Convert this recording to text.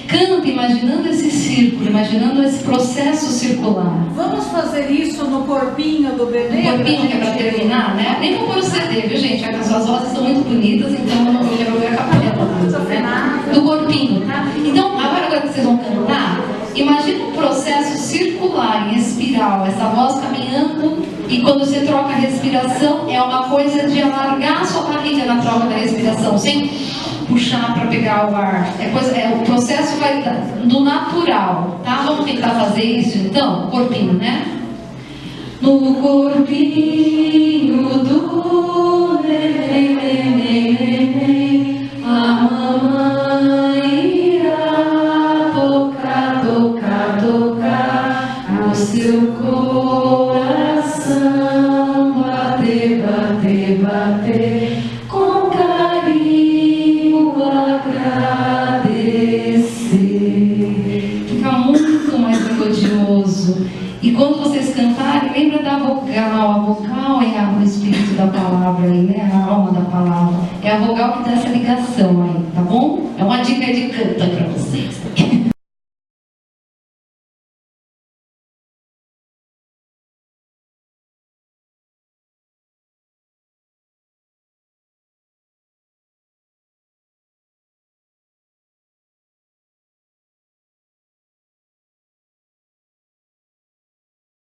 Canta imaginando esse círculo, imaginando esse processo circular. Vamos fazer isso no corpinho do bebê? No corpinho, que é para terminar, né? Nem vou pôr o CD, viu, gente? As suas vozes estão muito bonitas, então eu não quero ver a capela, né? Do corpinho, tá? Então, agora que vocês vão cantar, imagina um processo circular, em espiral, essa voz caminhando, e quando você troca a respiração, é uma coisa de alargar a sua barriga na troca da respiração, sem puxar para pegar o ar. O processo vai do natural, tá? Vamos tentar fazer isso então? Corpinho, né? No corpinho do neném, a mamãe irá tocar, tocar, tocar o seu coração, bater, bater, bater, com carinho agradecer. Fica muito mais melodioso. E quando vocês cantarem, lembra da vogal. A vogal é o espírito da palavra aí, né? A alma da palavra. É a vogal que dá essa ligação aí, tá bom? É uma dica de canta para vocês.